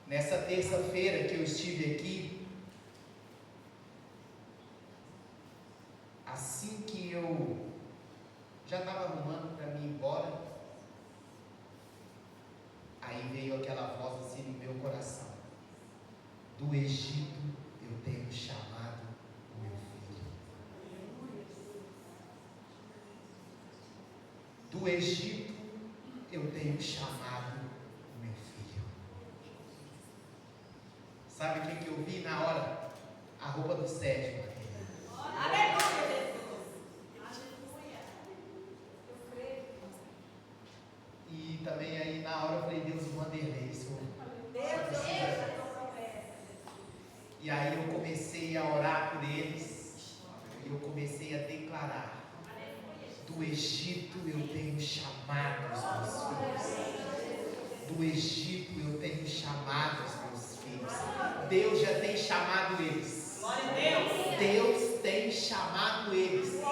Nessa terça-feira que eu estive aqui, assim que eu já estava arrumando para mim ir embora, aí veio aquela voz assim no meu coração: do Egito eu tenho chamado o meu filho. Do Egito eu tenho chamado o meu filho. Sabe o que eu vi na hora? A roupa do Sérgio. Aleluia, Jesus. Aleluia. Eu creio. E também aí na hora eu falei: Deus, Vanderlei, Senhor. E aí eu comecei a orar por eles, e eu comecei a declarar: do Egito eu tenho chamado os meus filhos. Do Egito eu tenho chamado os meus filhos. Deus já tem chamado eles. Deus tem chamado eles.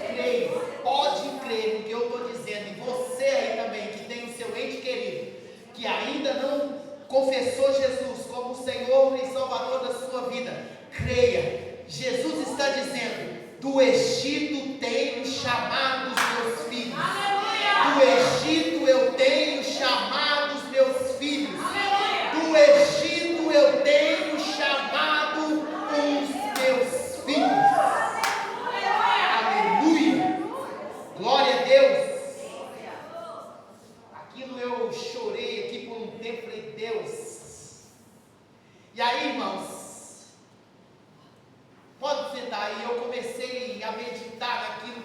Creio, pode crer no que eu estou dizendo. E você aí também, que tem o seu ente querido, que ainda não confessou Jesus como o Senhor e Salvador da sua vida, creia. Jesus está dizendo: do Egito tenho chamado os meus filhos. Do Egito eu tenho chamado os meus filhos. Do Egito eu tenho chamado os meus filhos. Aleluia! Glória a Deus! Aquilo eu chorei aqui por um tempo, falei: Deus. E aí, irmãos, pode sentar aí. Eu comecei a meditar naquilo,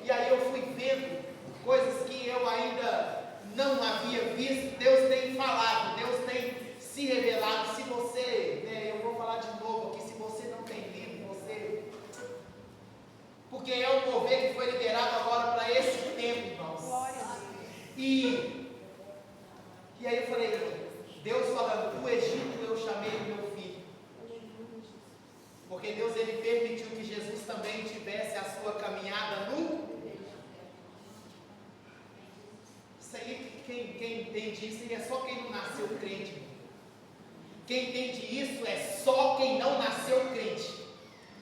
e aí eu fui vendo coisas que eu ainda não havia visto. Deus tem falado, Deus tem se revelado. Se você, eu vou falar de novo aqui, se você não tem lido, porque é um mover que foi liberado agora para esse tempo, irmãos. E aí eu falei: Deus falando, do Egito eu chamei o meu filho. Porque Deus, ele permitiu que Jesus também tivesse a sua caminhada no... Isso aí, quem entende isso, é só quem não nasceu crente. Quem entende isso é só quem não nasceu crente,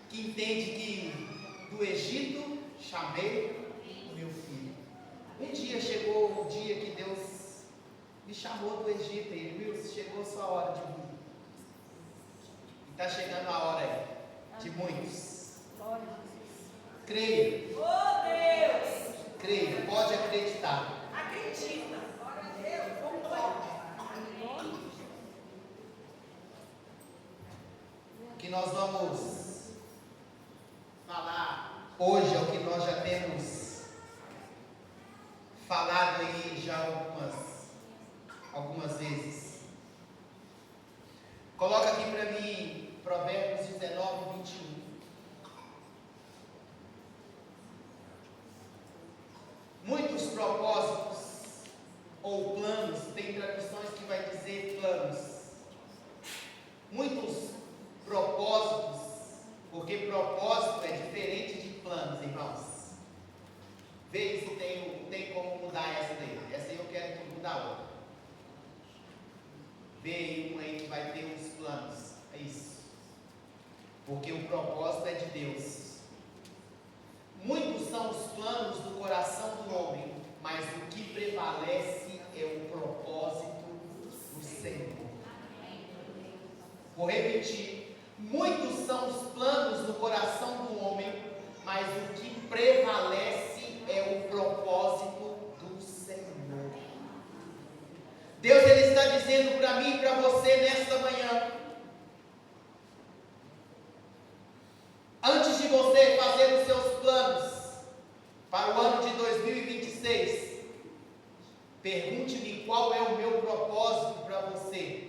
que entende que do Egito chamei o meu filho. Um dia chegou o dia que Deus me chamou do Egito, e ele: Wilson, chegou a sua hora de vir. E está chegando a hora aí, de muitos. Creia. Oh, Deus. Creia, pode acreditar. Acredita. Glória a Deus. Concordo. O que nós vamos falar hoje é o que nós já temos falado aí já algumas vezes. Coloca aqui para mim Provérbios 19, 21. Muitos propósitos ou planos, tem traduções que vai dizer planos. Muitos propósitos, porque propósito é diferente de planos, irmãos. Vê se tem como mudar essa daí. Essa aí eu quero que mude a outra. Vê aí uma aí que vai ter uns planos. É isso. Porque o propósito é de Deus. Muitos são os planos do coração do homem, mas o que prevalece é o propósito do Senhor. Vou repetir. Muitos são os planos do coração do homem, mas o que prevalece é o propósito do Senhor. Deus, ele está dizendo para mim e para você nesta manhã: antes de você fazer os seus planos para o ano de 2026, pergunte-me qual é o meu propósito para você.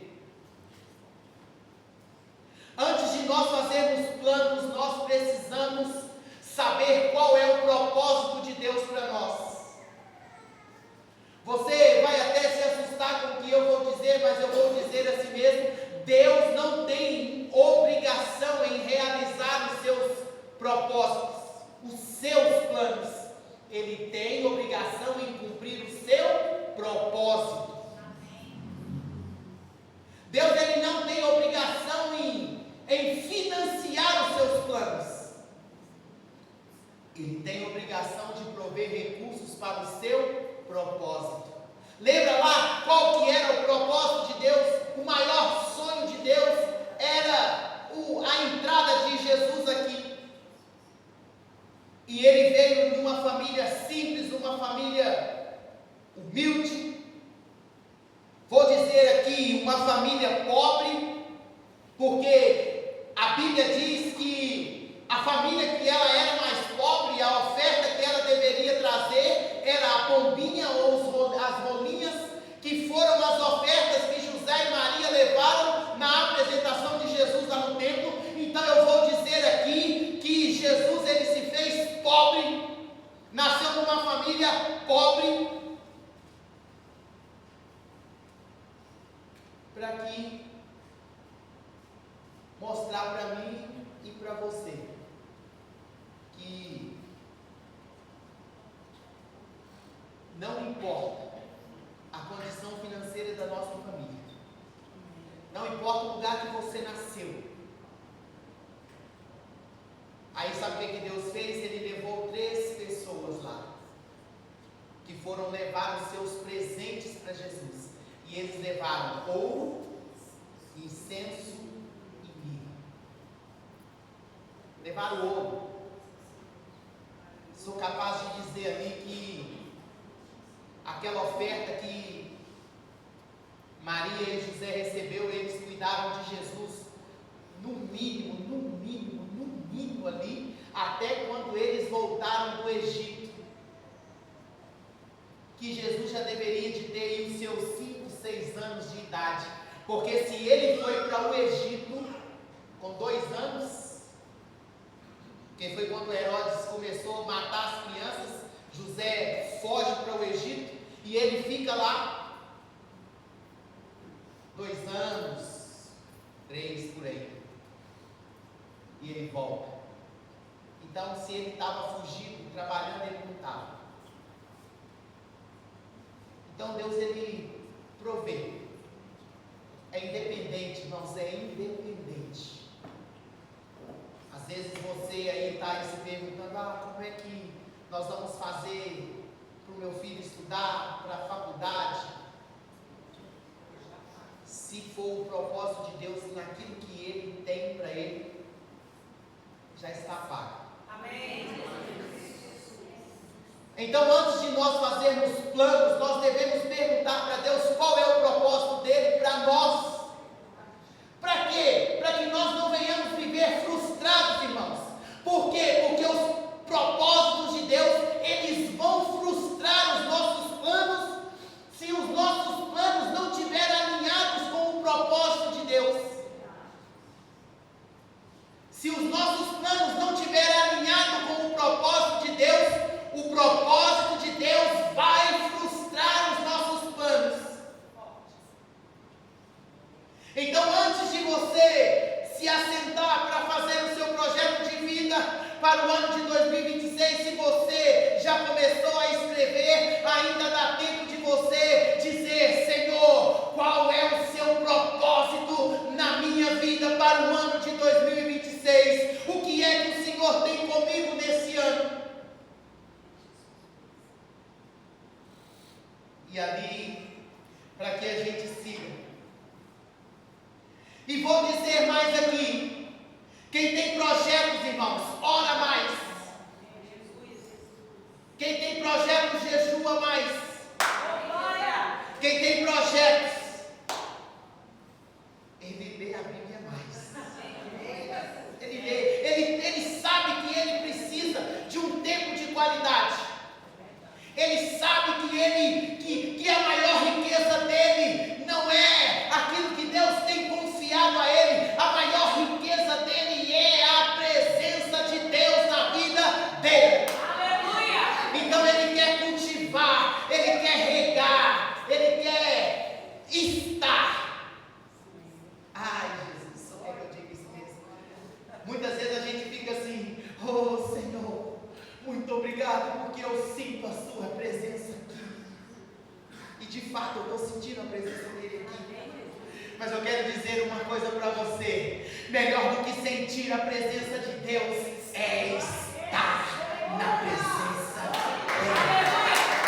Antes de nós fazermos planos, nós precisamos saber qual é o propósito de Deus para nós. Você vai até se assustar com o que eu vou dizer, mas eu vou dizer assim mesmo: Deus não tem obrigação em realizar os seus propósitos, os seus planos. Ele tem obrigação em cumprir o seu propósito. para o seu propósito. Lembra lá qual que era o propósito de Deus? O maior sonho de Deus era a entrada de Jesus aqui. E ele veio de uma família simples, uma família humilde. Vou dizer aqui, uma família pobre, porque a Bíblia diz que a família que ela era mais pobre, a oferta que ela deveria trazer era a pombinha ou as rolinhas, que foram as ofertas que José e Maria levaram na apresentação de Jesus lá no templo. Então eu vou dizer aqui que Jesus, ele se fez pobre, nasceu numa família pobre, para aqui mostrar para mim e para você que não importa a condição financeira da nossa família, não importa o lugar que você nasceu. Aí sabe o que Deus fez? Ele levou 3 pessoas lá, que foram levar os seus presentes para Jesus. E eles levaram ouro, incenso e mirra. Levaram ouro. Sou capaz de dizer ali que aquela oferta que Maria e José recebeu, eles cuidaram de Jesus no mínimo ali, até quando eles voltaram do Egito, que Jesus já deveria de ter aí os seus 5, 6 anos de idade, porque se ele foi para o Egito com 2 anos, que foi quando Herodes começou a matar as crianças, José foge para o Egito e ele fica lá 2 anos, 3 por aí, e ele volta. Então, se ele estava fugindo, trabalhando, ele não estava. Então, Deus, ele provê. É independente, irmãos, é independente. Às vezes você aí está se perguntando, como é que nós vamos fazer para o meu filho estudar, para a faculdade? Se for o propósito de Deus naquilo que ele tem para ele, já está pago. Então, antes de nós fazermos planos, nós devemos perguntar para Deus qual é o propósito dele para nós. Para quê? Para que nós não venhamos viver frustrados, irmãos. Por quê? Porque os propósitos de Deus, eles vão frustrar os nossos planos, se os nossos planos não estiverem alinhados com o propósito de Deus. Se os nossos planos não estiverem alinhados com o propósito de Deus, o propósito de Deus vai frustrar os nossos planos. Então, antes de você se assentar para fazer o seu projeto de vida para o ano de 2026, se você já começou a escrever, ainda dá tempo de você dizer: Senhor, qual é o seu propósito na minha vida para o ano de 2026? O que é que o Senhor tem comigo nesse ano? E ali, para que a gente siga. E vou dizer mais aqui: quem tem projetos, irmãos, ora mais. Quem tem projetos, jejua mais. Quem tem projetos, ele lê a Bíblia mais. Ele lê, ele sabe que ele precisa de um tempo de qualidade. Ele sabe que a maior riqueza dele não é aquilo que Deus tem confiado a ele. A maior riqueza dele é a presença de Deus na vida dele. Aleluia! Então ele quer cultivar, ele quer regar, ele quer estar. Ai, Jesus, só quer que eu diga isso mesmo. Muitas vezes a gente fica assim: oh Senhor, muito obrigado, porque eu sinto a sua presença aqui. E de fato eu estou sentindo a presença dele aqui. Mas eu quero dizer uma coisa para você: melhor do que sentir a presença de Deus é estar na presença dele.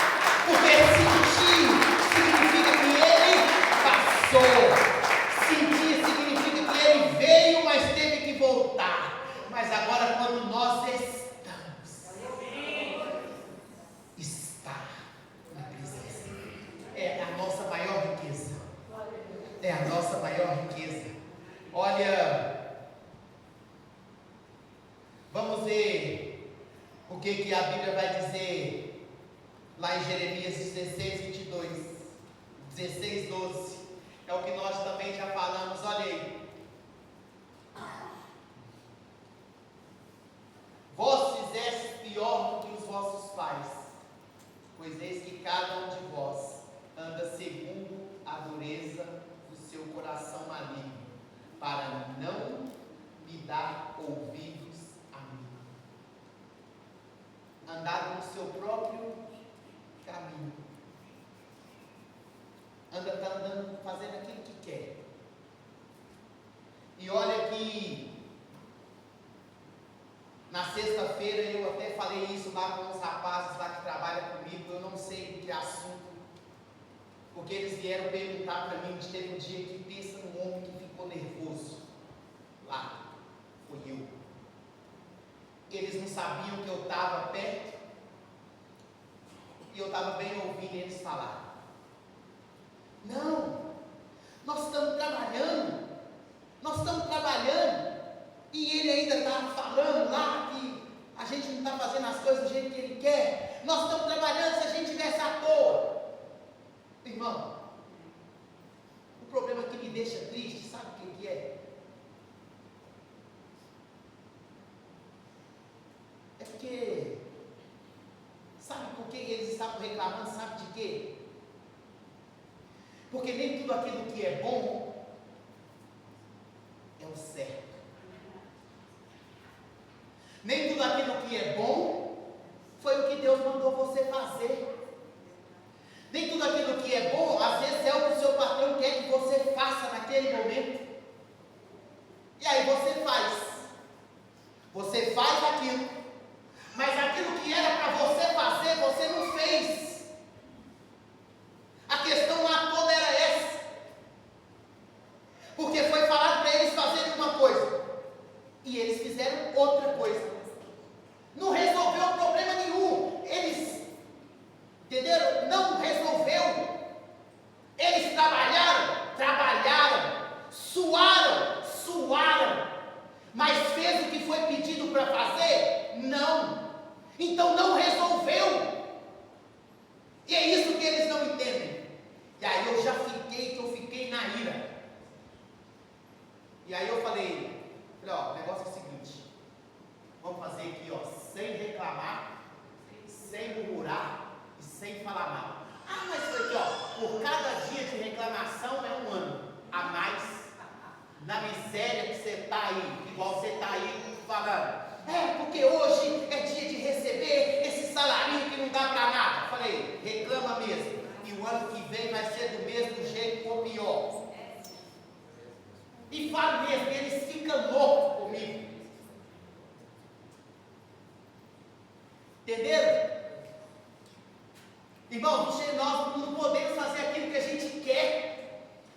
É a nossa maior riqueza. Olha, vamos ver o que a Bíblia vai dizer lá em Jeremias 16, 22, 16, 12. É o que nós também já falamos, olha aí. Vós fizestes pior do que os vossos pais, pois eis que cada um de vós anda segundo a dureza do seu coração maligno, para não me dar ouvidos a mim. Andar no seu próprio caminho. Está andando, fazendo aquilo que quer. E olha que na sexta-feira eu até falei isso lá com os rapazes lá que trabalham comigo, eu não sei de que assunto, porque eles vieram perguntar para mim, teve um dia que pensa num homem que ficou nervoso, lá, foi eu. Eles não sabiam que eu estava perto, e eu estava bem ouvindo eles falar. Não, nós estamos trabalhando, e ele ainda está falando lá que a gente não está fazendo as coisas do jeito que ele quer. Nós estamos trabalhando se a gente estivesse à toa. Irmão, o problema que me deixa triste, sabe o que é? É porque, sabe por que eles estavam reclamando? Sabe de quê? Porque nem tudo aquilo que é bom é o certo. Nem tudo aquilo que é bom foi o que Deus mandou você fazer. Nem tudo aquilo que é bom, às vezes é o que o seu patrão quer que você faça naquele momento. E aí você faz. Você faz aquilo. Mas aquilo que era para você fazer, você não fez. A questão lá toda era essa. Porque foi falado para eles fazerem uma coisa. E eles fizeram outra coisa. Não resolveu problema nenhum. Eles, entenderam? Não resolveu. Eles trabalharam, suaram, mas fez o que foi pedido para fazer? Não. Então não resolveu. E é isso que eles não entendem. E aí eu fiquei na ira. E aí eu falei, ó, o negócio é o seguinte, vamos fazer aqui, ó, sem reclamar, sem murmurar e sem falar mal. Ah, mas foi aqui, ó, por cada dia de reclamação é um ano a mais na miséria que você está aí, igual você está aí falando. É, porque hoje é dia de receber esse salarinho que não dá para nada. Falei, reclama mesmo. E o ano que vem vai ser do mesmo jeito ou pior. E falo mesmo, eles ficam loucos comigo. Entenderam? Irmão, nós não podemos fazer aquilo que a gente quer.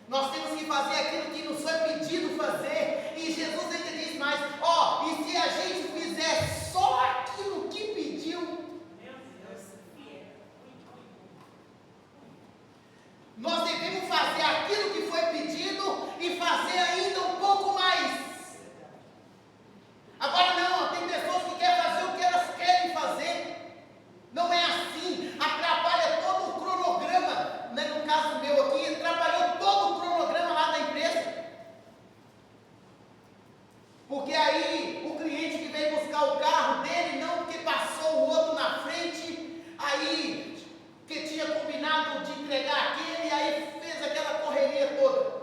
Nós temos que fazer aquilo que nos foi pedido fazer. E Jesus ainda diz mais, ó, e se a gente fizer só aquilo que pediu, nós devemos fazer aquilo que foi pedido e fazer ainda um pouco mais. Agora não, tem pessoas que querem fazer o que elas querem fazer. Não é assim. Atrapalha todo o cronograma. Né? No caso meu aqui, atrapalhou todo o cronograma lá da empresa. Porque aí o cliente que veio buscar o carro dele, não porque passou o outro na frente, aí que tinha combinado de entregar aquele, aí fez aquela correria toda.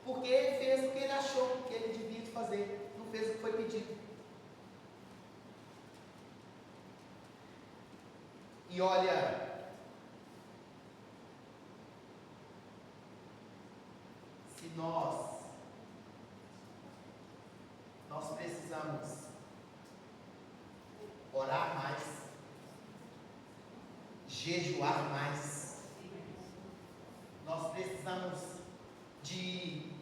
Porque ele fez o que ele achou que ele devia fazer, não fez o que foi pedido. E olha, se nós precisamos orar mais, jejuar mais, nós precisamos de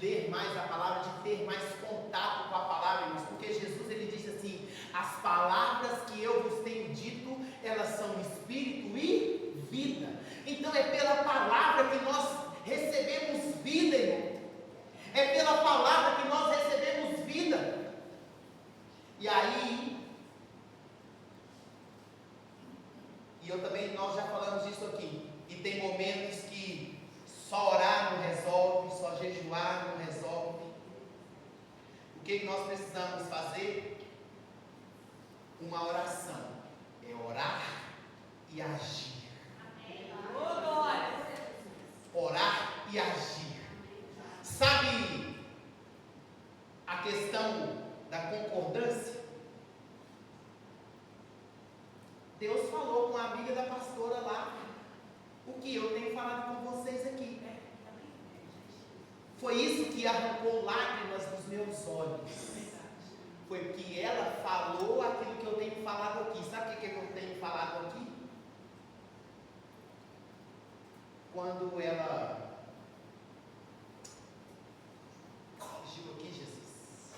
ler mais a palavra, de ter mais contato com a palavra, irmãos, porque Jesus ele disse assim, as palavras que eu vos tenho dito, elas são espírito e vida. Então também, nós já falamos disso aqui. E tem momentos que só orar não resolve, só jejuar não resolve. O que nós precisamos fazer? Uma oração. É orar e agir. Orar e agir. Sabe a questão da concordância? Deus falou com a amiga da pastora lá o que eu tenho falado com vocês aqui. Foi isso que arrancou lágrimas dos meus olhos. Foi porque ela falou aquilo que eu tenho falado aqui. Sabe o que eu tenho falado aqui? Quando ela fugiu aqui, Jesus.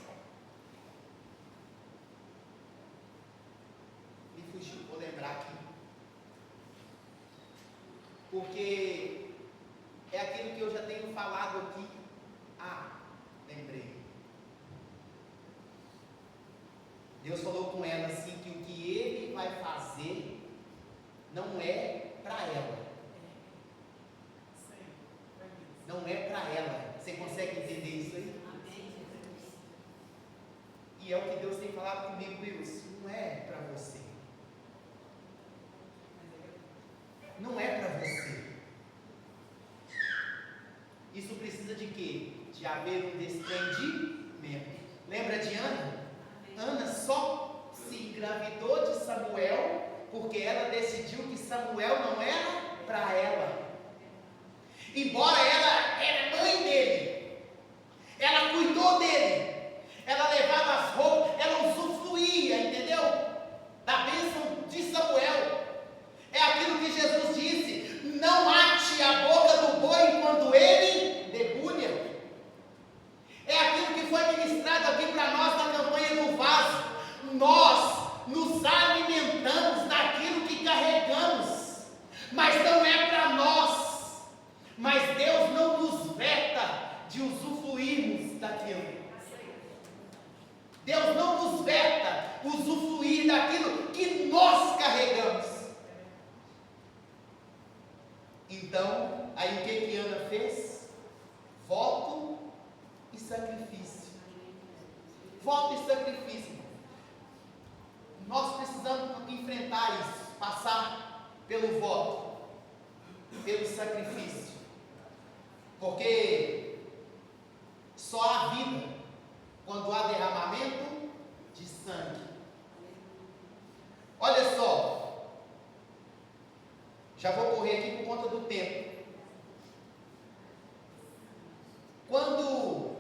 Me fugiu, vou lembrar aqui. Porque é aquilo que eu já tenho falado aqui. Lembrei. Deus falou com ela assim que o que Ele vai fazer não é para ela. Não é para ela. Você consegue entender isso aí? E é o que Deus tem falado comigo, Wilson. Não é para você. Não é para você. Isso precisa de quê? De haver um desprendimento. Lembra de Ana? Ana só se engravidou de Samuel porque ela decidiu que Samuel não era para ela. Embora ela era mãe dele, ela cuidou dele, ela levava as roupas, ela usufruía, entendeu? Da bênção de Samuel. É aquilo que Jesus disse: não ate a boca do boi quando ele debulha. É aquilo que foi ministrado aqui para nós na campanha do vaso. Nós nos alimentamos daquilo que carregamos, mas não é para nós. Mas Deus não nos veta de usufruirmos daquilo. Deus não nos veta usufruir daquilo que nós carregamos. Então, aí o que Ana fez? Voto e sacrifício. Voto e sacrifício. Nós precisamos enfrentar isso, passar pelo voto, pelo sacrifício. Porque só há vida quando há derramamento de sangue. Olha só, já vou correr aqui por conta do tempo. Quando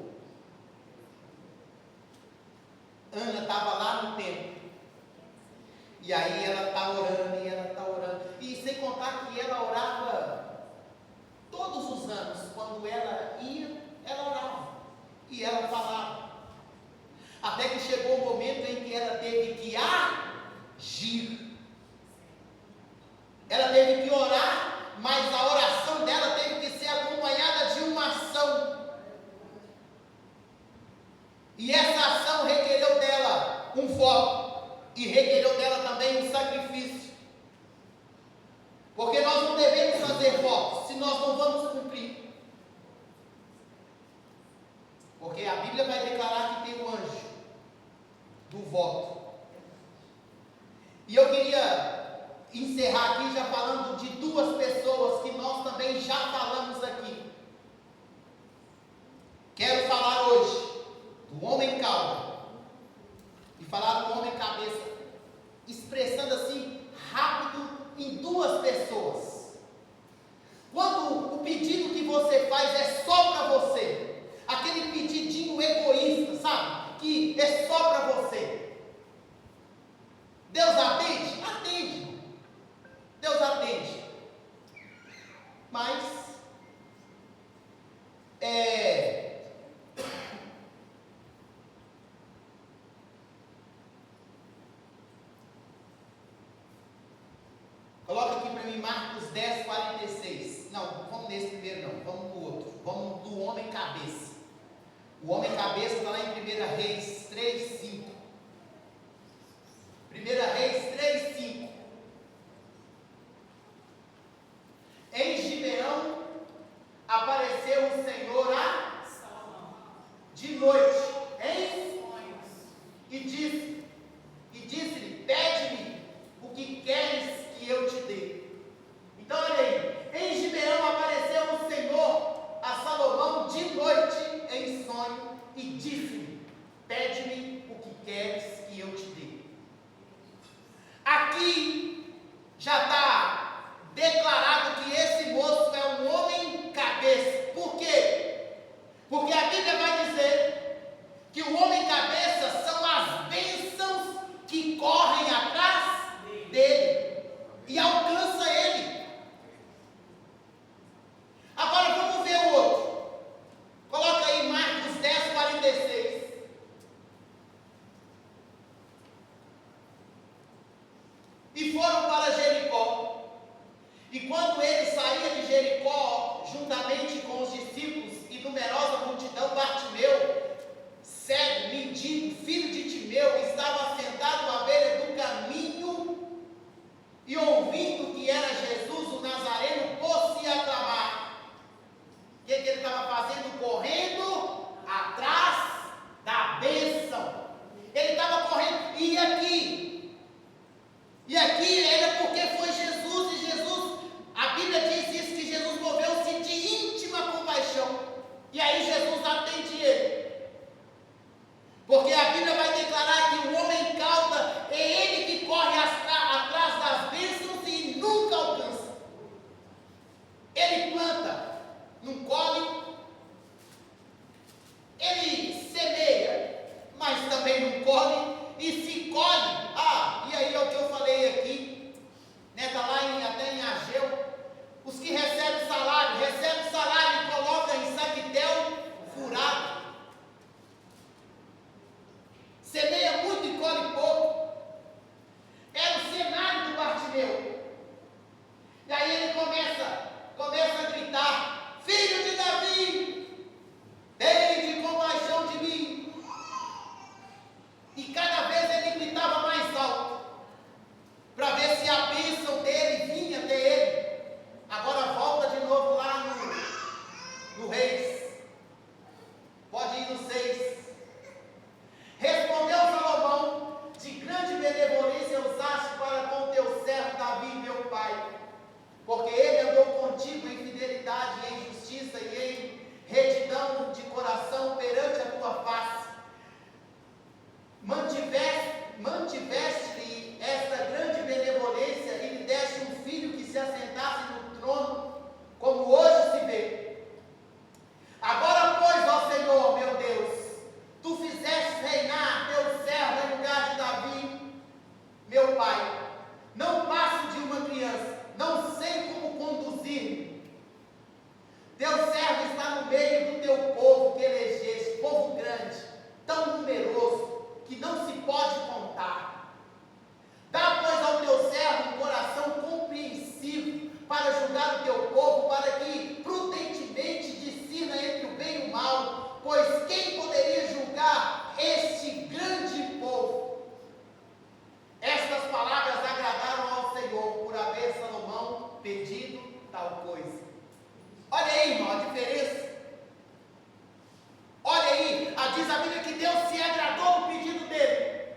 Ana estava lá no templo, e aí ela está orando, e ela está orando, e sem contar que ela orava todos os anos, quando ela ia, ela orava, e ela falava, até que chegou o momento em que ela teve que agir, ela teve que orar, mas a oração dela teve que ser acompanhada de uma ação, e essa ação requereu dela um voto, e requereu dela também um sacrifício, porque nós não devemos fazer votos se nós não vamos cumprir, porque a Bíblia vai declarar que tem o anjo do voto. E eu queria encerrar aqui já falando de duas pessoas que nós também já falamos aqui. Quero falar hoje do homem cauda e falar do homem cabeça, expressando assim rápido em duas pessoas. Quando o pedido que você faz é só para você, aquele pedidinho egoísta, sabe? Que é só para você. Deus atende? Atende. Deus atende. Mas coloca aqui para mim Marcos 10, 46. Não, vamos nesse primeiro não, vamos no outro. Vamos do homem cabeça. O homem cabeça está lá em 1 Reis 3, 5. 1 Reis 3, 5. justiça e em retidão de coração perante a tua face. Mantiveste-lhe esta grande benevolência e lhe deste um filho que se assentasse no trono, como hoje se vê. Agora, pois, ó Senhor, meu Deus, tu fizeste reinar teu servo em lugar de Davi, meu pai. Não passo de uma criança, não sei como conduzir-me. Teu servo está no meio do teu povo que elegeste, povo grande, tão numeroso, que não se pode contar. Dá, pois, ao teu servo um coração compreensivo para julgar o teu povo, para que prudentemente discirna entre o bem e o mal, pois quem poderia julgar este grande povo? Estas palavras agradaram ao Senhor, por haver Salomão pedido tal coisa. Olha aí, irmão, a diferença. Olha aí, diz a Bíblia que Deus se agradou do pedido dele.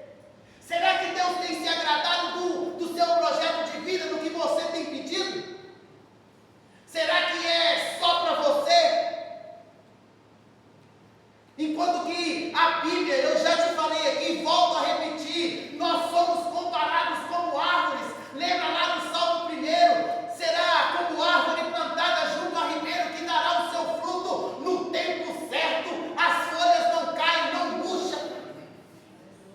Será que Deus tem se agradado do seu projeto de vida, do que você tem pedido? Será que é só para você? Enquanto que a Bíblia, eu já te falei aqui, volto a repetir, nós somos comparados como árvores. Lembra lá do Salmo 1? Será como árvore plantada junto a ribeiro, que dará o seu fruto no tempo certo, as folhas não caem, não murcham.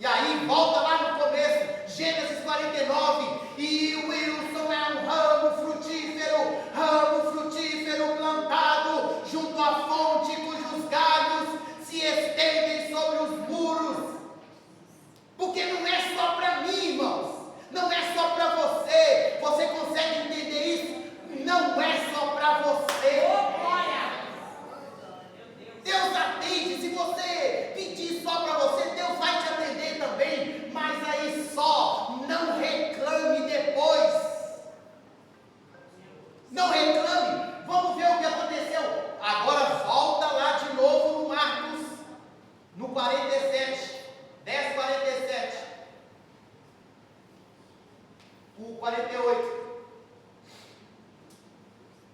E aí, volta lá no começo, Gênesis 49, e o Wilson é um ramo frutífero plantado junto à fonte, cujos galhos se estendem sobre os muros. Porque não é só para mim, irmãos, não é só para você. Você consegue entender isso? Não é só para você. Deus atende. Se você pedir só para você, Deus vai te atender também. Mas aí só, não reclame depois. Não reclame. Vamos ver o que aconteceu. Agora volta lá de novo no Marcos, no 47, 10:47. O 48.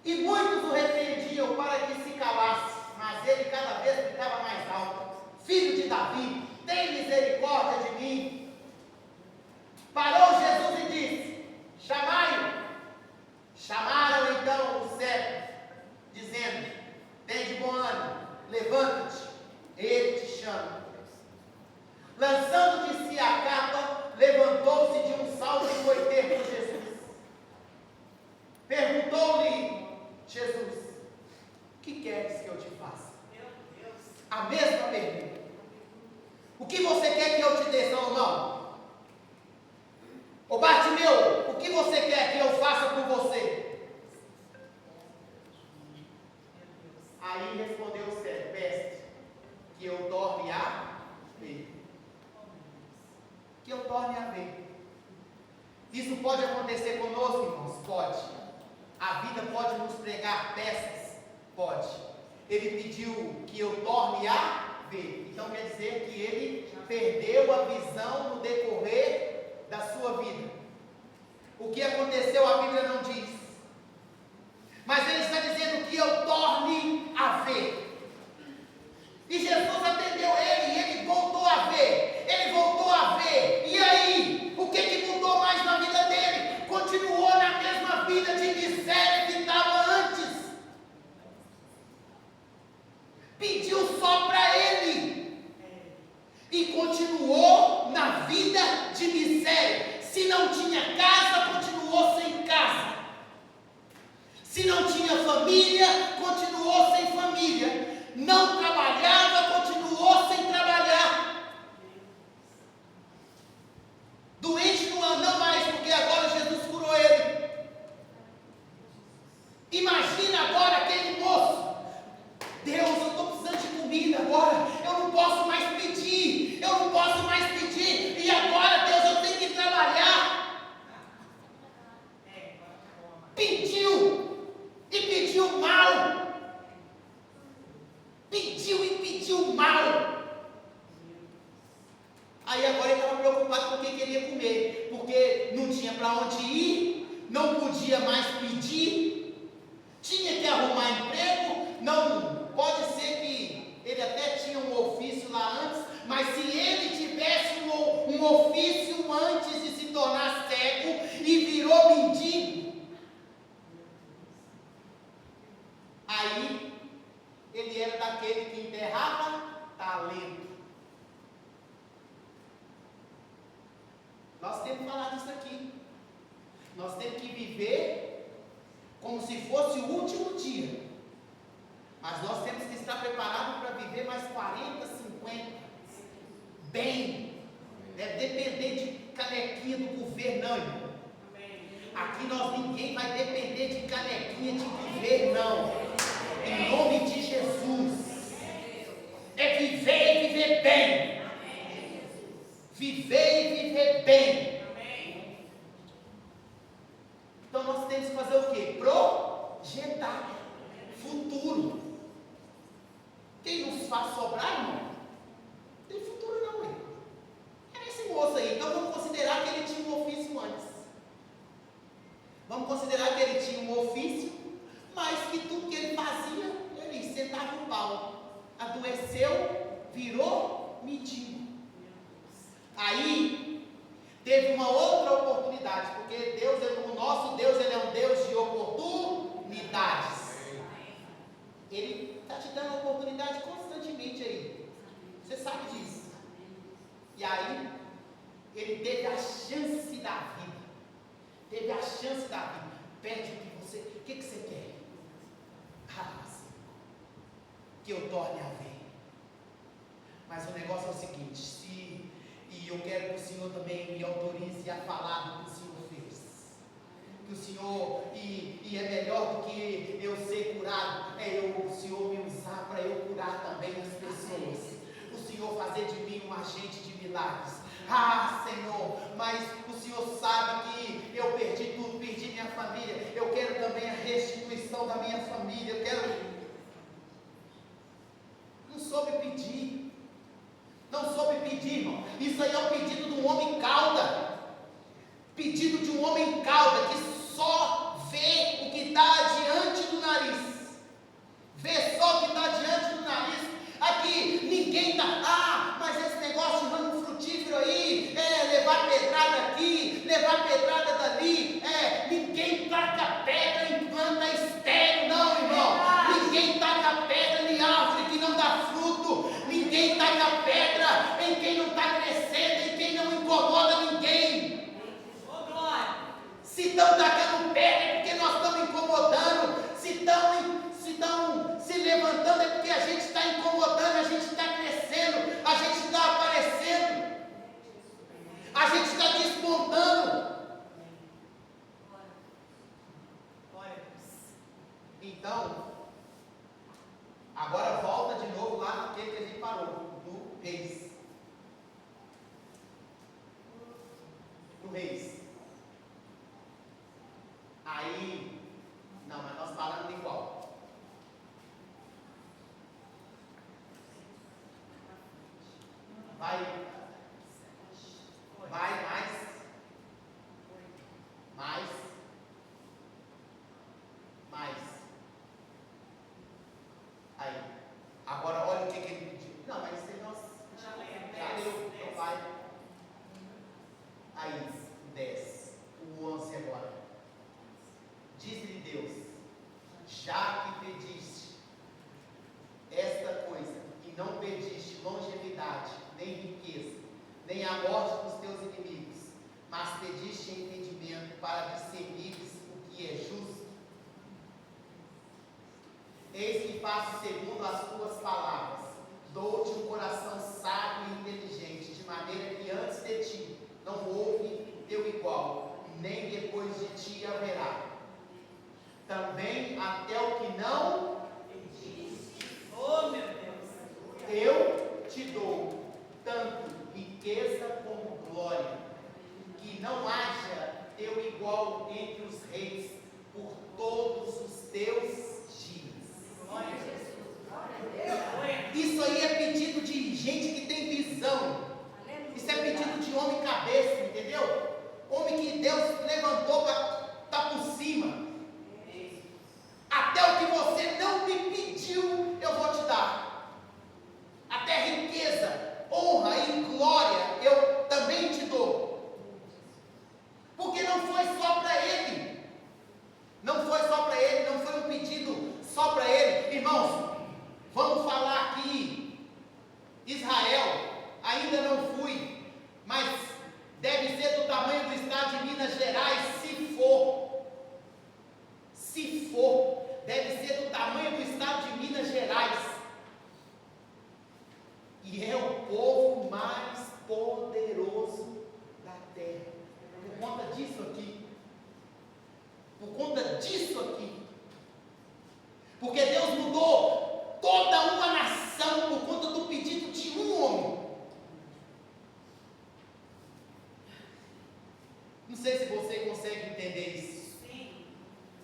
E muitos o repreendiam para que se calasse, mas ele cada vez gritava mais alto: Filho de Davi, tem misericórdia de mim. Parou Jesus e disse: Chamai-o. Chamaram então o cego, dizendo: Tem de bom ânimo, levanta-te, ele te chama. Lançando de si a capa, levantou-se de um salto e foi ter com Jesus. Perguntou-lhe Jesus: Que queres que eu te faça? A mesma pergunta. O que você quer que eu te dê, Salomão? Ô Bartimeu, o que você quer que eu faça por você? Aí respondeu o cego: Mestre, que eu torne a ver. Que eu torne a ver. Isso pode acontecer conosco, irmãos? Pode. A vida pode nos pregar peças? Pode. Ele pediu que eu torne a ver. Então quer dizer que ele perdeu a visão no decorrer da sua vida. O que aconteceu a Bíblia não diz. Mas ele está dizendo que eu torne a ver. E Jesus atendeu ele e ele voltou a ver. Ele voltou a ver. E aí? O que mudou mais na vida dele? Continuou na mesma vida de miséria que estava antes. Pediu só para ele. E continuou na vida de miséria. Se não tinha casa, continuou sem casa. Se não tinha família, continuou sem família. Não trabalhava, continuou sem trabalhar. Doente não mais, porque agora Jesus curou ele. Imagina agora aquele moço: Deus, eu estou precisando de comida agora, eu não posso mais pedir, e agora, Deus, eu tenho que trabalhar. Pediu, e pediu mal. Pediu mal. Aí agora ele estava preocupado com o que queria comer, porque não tinha para onde ir, não podia mais pedir, tinha que arrumar emprego, não viver como se fosse o último dia. Mas nós temos que estar preparados para viver mais 40, 50. Bem. Deve depender de canequinha do governo, não, irmão. Aqui ninguém vai depender de canequinha de governo, não. Em nome de Jesus. É viver e viver bem. Viver e viver bem. Então nós temos que fazer o quê? Projetar futuro. Quem nos faz sobrar, irmão? Não tem futuro não, irmão. É esse moço aí. Então vamos considerar que ele tinha um ofício antes. Vamos considerar que ele tinha um ofício, mas que tudo que ele fazia, ele sentava o pau. Adoeceu, virou mendigo. Aí teve uma outra oportunidade, porque o nosso Deus, ele é um Deus de oportunidades. Ele está te dando oportunidade constantemente aí. Você sabe disso. E aí, ele teve a chance da vida. Teve a chance da vida. Pede o que você quer? Ah, Senhor, que eu torne a ver. Mas o negócio é o seguinte, e eu quero que o Senhor também me autorize a falar do que o Senhor fez. Que o Senhor, e é melhor do que eu ser curado, o Senhor me usar para eu curar também as pessoas. O Senhor fazer de mim um agente de milagres. Ah, Senhor, mas o Senhor sabe que eu perdi tudo, perdi minha família. Eu quero também a restituição da minha família. Eu quero. Não soube pedir. Não soube pedir, irmão. Isso aí é o pedido de um homem cauda. Pedido de um homem cauda que só vê o que está diante do nariz. Vê só o que está diante do nariz. Aqui, ninguém está, mas esse negócio de ramo frutífero aí, levar pedrada aqui, levar pedrada dali, ninguém taca pedra em planta estéril, não, irmão. Ninguém taca pedra em árvore que não dá fruto. Ninguém taca pedra em quem não está crescendo, em quem não incomoda ninguém. Se estão tacando pedra é porque nós estamos incomodando. Se estão se levantando é porque a gente está incomodando, a gente está crescendo, a gente está aparecendo, a gente está despontando. Então, agora volta de novo lá naquele que a gente parou, no Reis. No Reis. Aí, não, mas nós falamos igual. Vai mais. Aí, agora olha o que ele pediu. Não, mas isso aí nós já leu, então vai. Aí, 10, o 11 agora. Diz-lhe Deus: já que pediste esta coisa, e não pediste longevidade, nem riqueza, nem a morte dos teus inimigos, mas pediste entendimento para discernires o que é justo, eis que faço segundo as tuas palavras, dou-te um coração sábio e inteligente, de maneira que antes de ti não houve teu igual, nem depois de ti haverá. Também até o que não pediste. Oh, meu Deus. Eu te dou tanto riqueza como glória, que não haja teu igual entre os reis por todos os teus dias. Glória a Jesus. Glória a Deus. Isso aí é pedido de gente que tem visão. Isso é pedido de homem cabeça, entendeu? Homem que Deus levantou para estar por cima. Até o que você não me pediu, eu vou te dar. Até riqueza, honra e glória eu disso aqui. Porque Deus mudou toda uma nação por conta do pedido de um homem. Não sei se você consegue entender isso.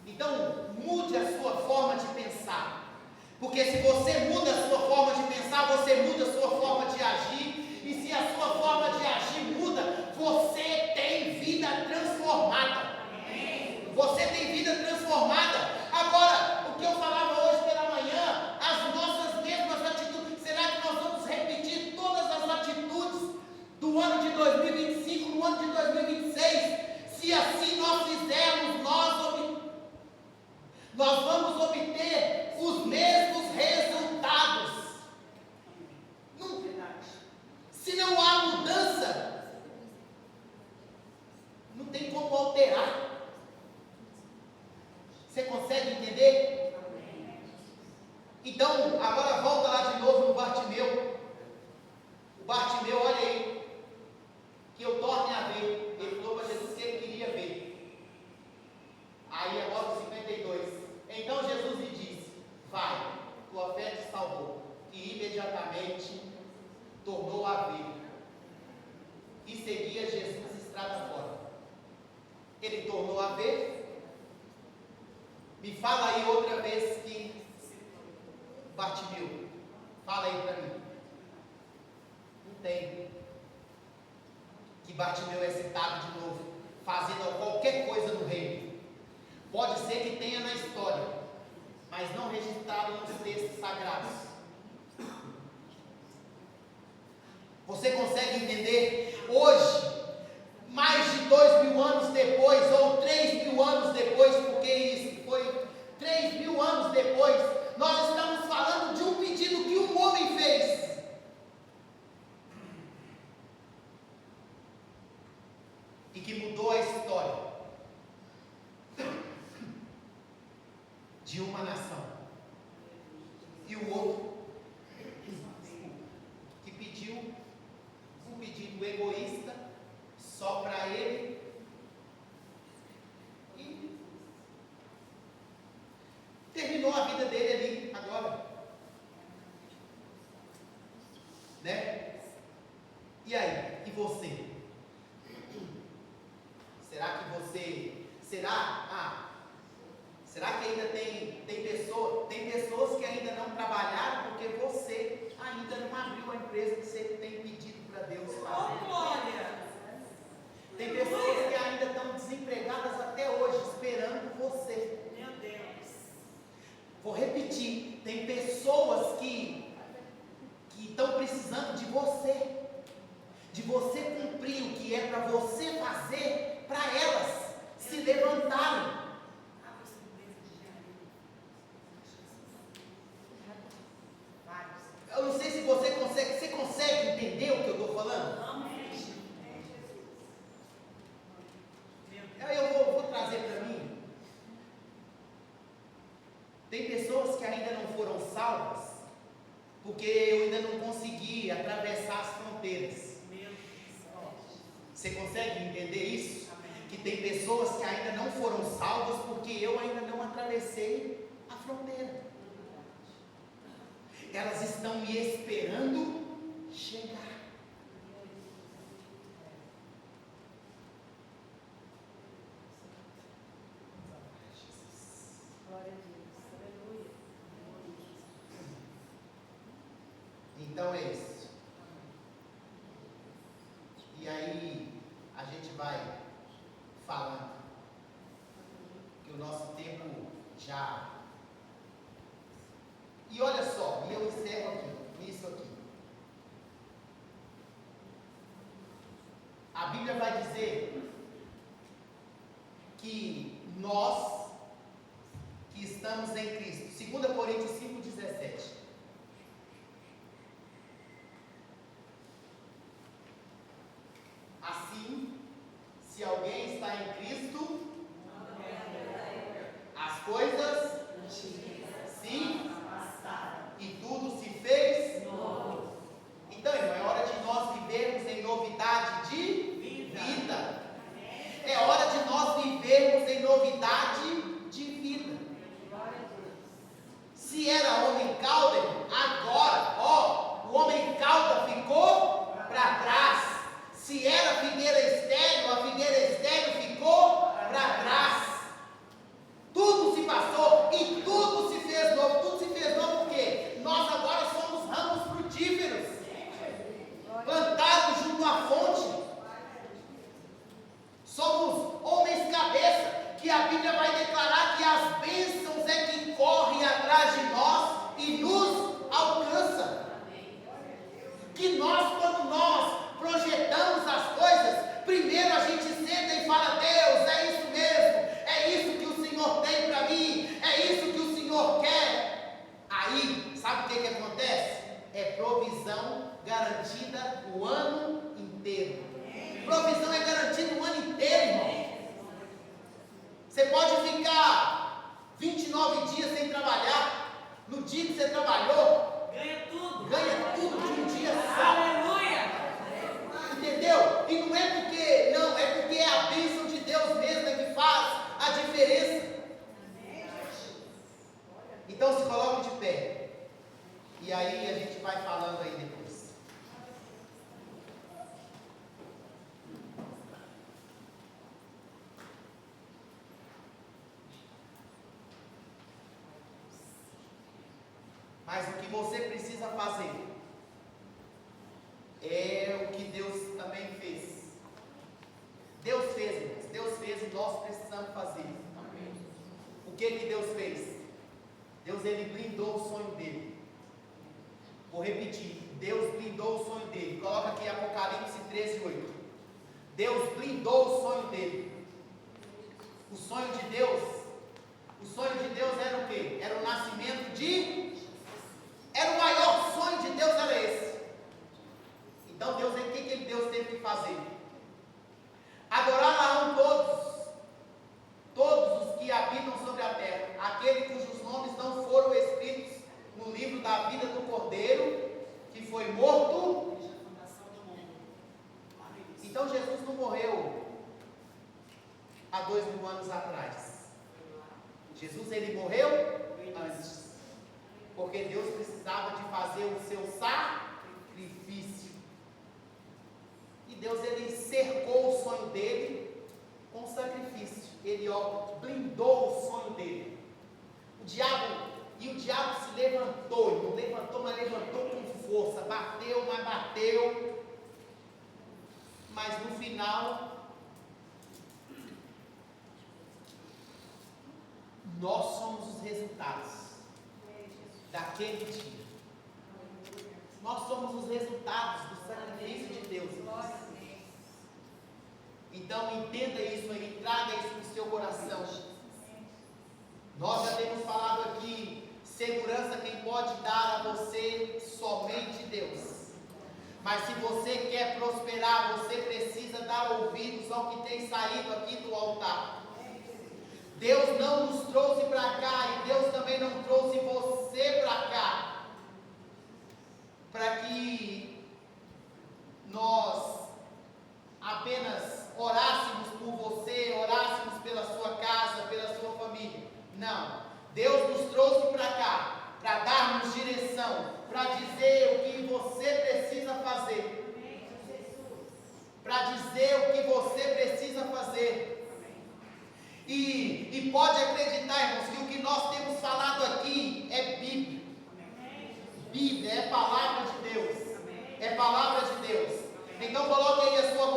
Então, mude a sua forma de pensar. Porque se você muda a sua forma de pensar, você muda a sua forma de agir. E se a sua forma de agir muda, você tem vida transformada. Você tem vida transformada. Agora, o que eu falava hoje pela manhã, as nossas mesmas atitudes, será que nós vamos repetir todas as atitudes do ano de 2025, no ano de 2026? Se assim nós fizermos, nós vamos obter os mesmos resultados. Não, se não há mudança, não tem como alterar. Você consegue entender? Então, agora volta lá de novo no Bartimeu. O Bartimeu, olha aí, que eu torne a ver. Ele falou para Jesus que ele queria ver. Aí agora o 52. Então Jesus lhe disse: vai, tua fé te salvou. E imediatamente tornou a ver. E seguia Jesus estrada fora. Ele tornou a ver. Me fala aí outra vez que Bartimeu. Fala aí para mim. Não tem. Que Bartimeu é citado de novo, fazendo qualquer coisa no reino. Pode ser que tenha na história, mas não registrado nos textos sagrados. Você consegue entender? Hoje, mais de 2.000 anos depois, ou 3.000 anos depois, porque isso foi 3.000 anos depois, nós estamos falando de um pedido que um homem fez. E que mudou a história de uma nação. E o outro que pediu um pedido egoísta só para ele e terminou a vida dele ali agora, né? E aí, e você? Será que você, será que ainda tem pessoas que ainda não trabalharam porque você ainda não abriu a empresa que você tem pedido para Deus fazer? Tem pessoas que ainda estão desempregadas até hoje, esperando você. Meu Deus. Vou repetir, tem pessoas que estão precisando de você cumprir o que é para você fazer, para elas se levantarem. Eu não sei se você consegue entender o que eu estou falando? Eu vou trazer para mim. Tem pessoas que ainda não foram salvas, porque eu ainda não consegui atravessar as fronteiras. Você consegue entender isso? Que tem pessoas que ainda não foram salvas, porque eu ainda não atravessei a fronteira. Elas estão me esperando chegar. Glória a Deus. Aleluia. Então é isso. E aí a gente vai falando que o nosso tempo já. E olha só, e eu encerro aqui, nisso aqui. A Bíblia vai dizer que nós que estamos em Cristo, 2 Coríntios 5,17. Assim, se alguém está em Cristo, as coisas se e tudo se fez novo. Então, irmão, é hora de nós vivermos em novidade de vida. É hora de nós vivermos em novidade de que você trabalhou, Ganha tudo. ganha tudo de um dia só. Aleluia. Entendeu? E não é porque, não, é porque é a bênção de Deus mesmo que faz a diferença. Então se coloque de pé. E aí a gente vai falando aí depois. Mas o que você precisa fazer é o que Deus também fez. Deus fez, irmãos. Deus fez e nós precisamos fazer. O que Deus fez? Deus, ele blindou o sonho dele. Vou repetir. Deus blindou o sonho dele. Coloca aqui Apocalipse 13:8. Deus blindou o sonho dele. O sonho de Deus era o quê? Era o nascimento de... Era o maior sonho de Deus, era esse. Então Deus, o que Deus teve que fazer? Adorar todos os que habitam sobre a terra, aquele cujos nomes não foram escritos no livro da vida do Cordeiro, que foi morto. Então Jesus não morreu há 2000 anos atrás. Jesus, ele morreu antes. Porque Deus precisava de fazer o seu sacrifício. E Deus, ele cercou o sonho dele com sacrifício. Ele, blindou o sonho dele. O diabo se levantou. Ele não levantou, mas levantou com força. Bateu, mas bateu. Mas no final, nós somos os resultados daquele dia. Nós somos os resultados do sacrifício de Deus. Então entenda isso aí, traga isso no seu coração. Nós já temos falado aqui, segurança quem pode dar a você, somente Deus. Mas se você quer prosperar, você precisa dar ouvidos ao que tem saído aqui do altar. Deus não nos trouxe para cá e Deus também não trouxe você para cá para que nós apenas orássemos por você, orássemos pela sua casa, pela sua família. Não. Deus nos trouxe para cá para dar-nos direção, para dizer o que você precisa fazer. Para dizer o que você precisa fazer. E pode acreditar, irmãos, que o que nós temos falado aqui é Bíblia. Bíblia é palavra de Deus. É palavra de Deus. Então coloque aí a sua mão.